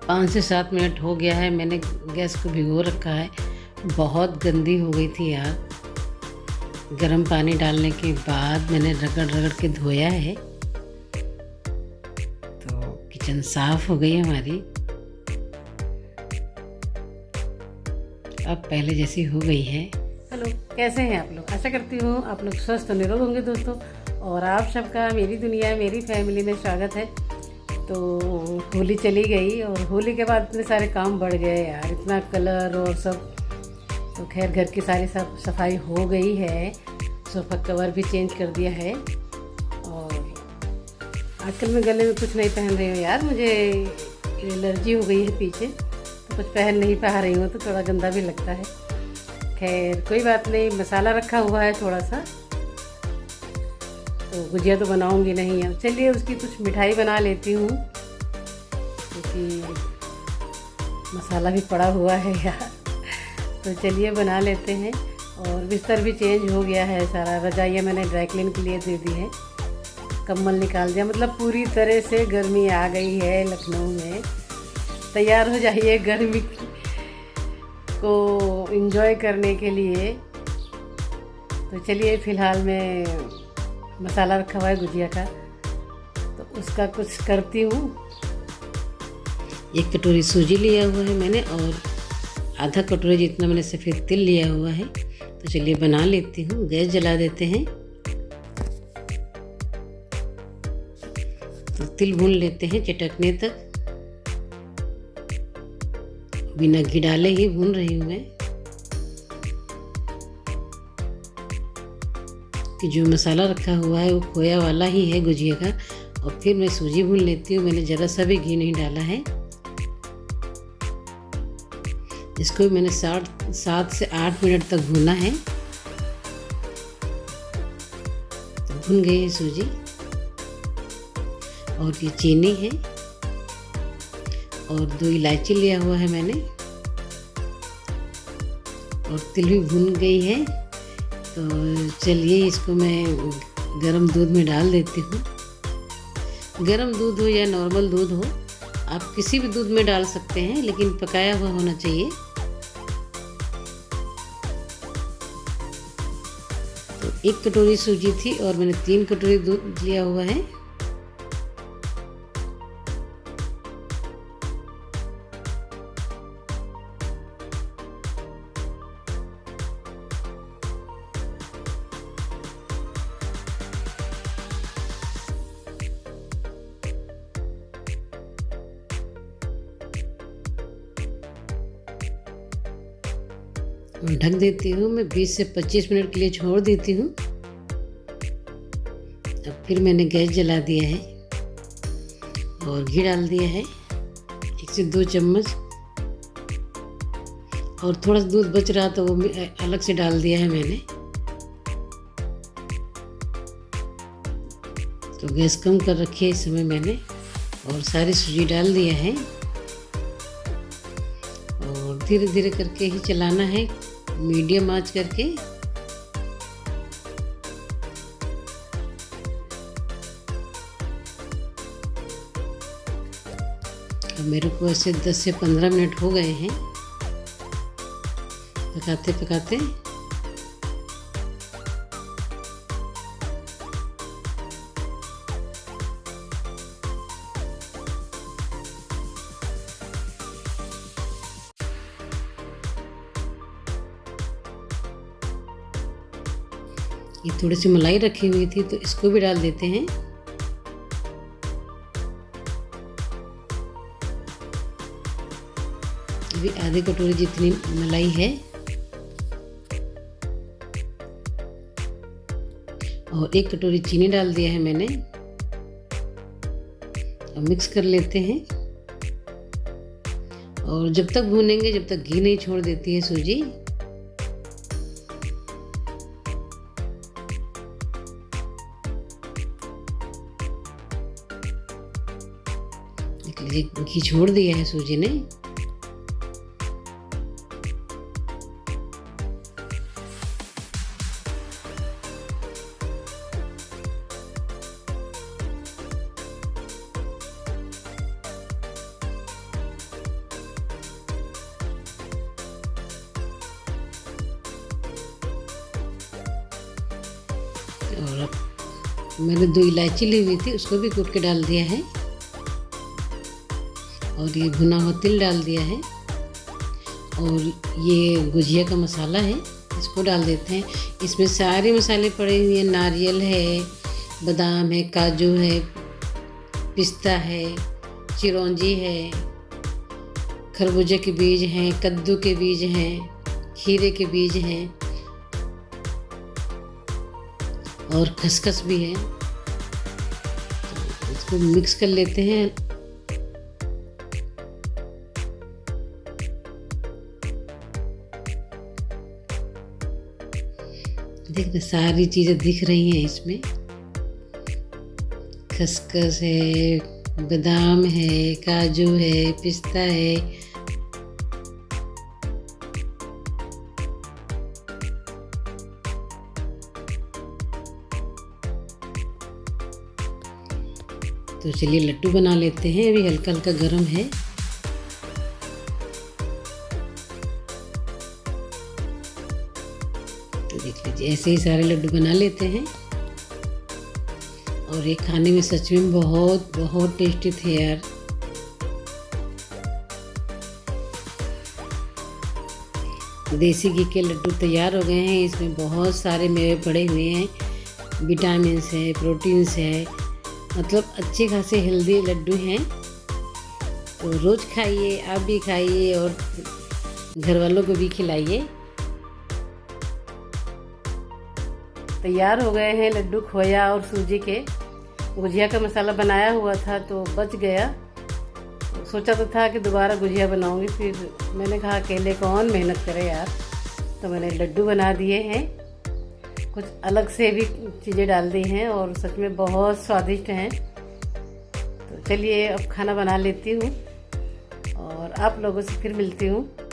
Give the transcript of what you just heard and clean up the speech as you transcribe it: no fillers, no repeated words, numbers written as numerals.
5 से 7 मिनट हो गया है, मैंने गैस को भिगो रखा है। बहुत गंदी हो गई थी यार। गर्म पानी डालने के बाद मैंने रगड़ रगड़ के धोया है, तो किचन साफ हो गई हमारी। अब पहले जैसी हो गई है। हेलो, कैसे हैं आप लोग? आशा करती हूँ आप लोग स्वस्थ और निरोग होंगे दोस्तों। और आप सबका मेरी दुनिया मेरी फैमिली में स्वागत है। तो होली चली गई और होली के बाद इतने सारे काम बढ़ गए यार, इतना कलर और सब। तो खैर घर की सारी सफाई हो गई है, सोफ़ा कवर भी चेंज कर दिया है। और आजकल मैं गले में कुछ नहीं पहन रही हूँ यार, मुझे एलर्जी हो गई है पीछे, तो कुछ पहन नहीं पा रही हूँ, तो थोड़ा गंदा भी लगता है। खैर कोई बात नहीं, मसाला रखा हुआ है थोड़ा सा, तो गुजिया तो बनाऊंगी नहीं है। चलिए उसकी कुछ मिठाई बना लेती हूँ, क्योंकि मसाला भी पड़ा हुआ है यार। तो चलिए बना लेते हैं। और बिस्तर भी चेंज हो गया है सारा, रजाइयाँ मैंने ड्राई क्लीन के लिए दे दी है, कंबल निकाल दिया। मतलब पूरी तरह से गर्मी आ गई है लखनऊ में। तैयार हो जाइए गर्मी को एंजॉय करने के लिए। तो चलिए फ़िलहाल मैं मसाला रखा हुआ है गुजिया का, तो उसका कुछ करती हूँ। 1 कटोरी सूजी लिया हुआ है मैंने, और आधा कटोरी जितना मैंने सफ़ेद तिल लिया हुआ है। तो चलिए बना लेती हूँ। गैस जला देते हैं, तो तिल भून लेते हैं चटकने तक। बिना घी डाले ही भून रही हूँ मैं, कि जो मसाला रखा हुआ है वो खोया वाला ही है गुजिया का। और फिर मैं सूजी भून लेती हूँ, मैंने ज़रा सा भी घी नहीं डाला है। इसको मैंने 7 से 8 मिनट तक भूना है। तो भून गई है सूजी, और ये चीनी है, और 2 इलायची लिया हुआ है मैंने, और तिल भी भून गई है। तो चलिए इसको मैं गरम दूध में डाल देती हूँ। गरम दूध हो या नॉर्मल दूध हो, आप किसी भी दूध में डाल सकते हैं, लेकिन पकाया हुआ होना चाहिए। तो 1 कटोरी सूजी थी और मैंने 3 कटोरी दूध लिया हुआ है। ढक देती हूँ मैं, 20 से 25 मिनट के लिए छोड़ देती हूँ। अब फिर मैंने गैस जला दिया है और घी डाल दिया है 1 से 2 चम्मच। और थोड़ा सा दूध बच रहा तो वो अलग से डाल दिया है मैंने। तो गैस कम कर रखी है इस समय मैंने, और सारी सूजी डाल दिया है। और धीरे धीरे करके ही चलाना है, मीडियम आंच करके। अब मेरे को ऐसे 10 से 15 मिनट हो गए हैं पकाते पकाते। ये थोड़ी सी मलाई रखी हुई थी, तो इसको भी डाल देते हैं। अभी आधी कटोरी जितनी मलाई है, और 1 कटोरी चीनी डाल दिया है मैंने। अब मिक्स कर लेते हैं, और जब तक भूनेंगे जब तक घी नहीं छोड़ देती है सूजी। घी छोड़ दिया है सूजी ने। और अब मैंने 2 इलायची ली हुई थी, उसको भी कूट के डाल दिया है। और ये भुना हुआ तिल डाल दिया है। और ये गुजिया का मसाला है, इसको डाल देते हैं। इसमें सारे मसाले पड़े हुए हैं, नारियल है, बादाम है, काजू है, पिस्ता है, चिरौंजी है, खरबूजे के बीज हैं, कद्दू के बीज हैं, खीरे के बीज हैं और खसखस भी है। तो इसको मिक्स कर लेते हैं। देखिए सारी चीज़ें दिख रही हैं इसमें, खसखस है, बादाम है, काजू है, पिस्ता है। तो चलिए लड्डू बना लेते हैं। अभी हल्का हल्का गर्म है। तो देख लीजिए ऐसे ही सारे लड्डू बना लेते हैं। और ये खाने में सच में बहुत बहुत टेस्टी थे यार। देसी घी के लड्डू तैयार हो गए हैं। इसमें बहुत सारे मेवे पड़े हुए हैं, विटामिन्स है, प्रोटीन्स है, मतलब अच्छे खासे हेल्दी लड्डू हैं। तो रोज़ खाइए, आप भी खाइए और घर वालों को भी खिलाइए। तैयार हो गए हैं लड्डू खोया और सूजी के। गुजिया का मसाला बनाया हुआ था तो बच गया। सोचा तो था कि दोबारा गुजिया बनाऊंगी, फिर मैंने कहा अकेले कौन मेहनत करे यार, तो मैंने लड्डू बना दिए हैं। कुछ अलग से भी चीज़ें डाल दी हैं और सच में बहुत स्वादिष्ट हैं। तो चलिए अब खाना बना लेती हूँ और आप लोगों से फिर मिलती हूँ।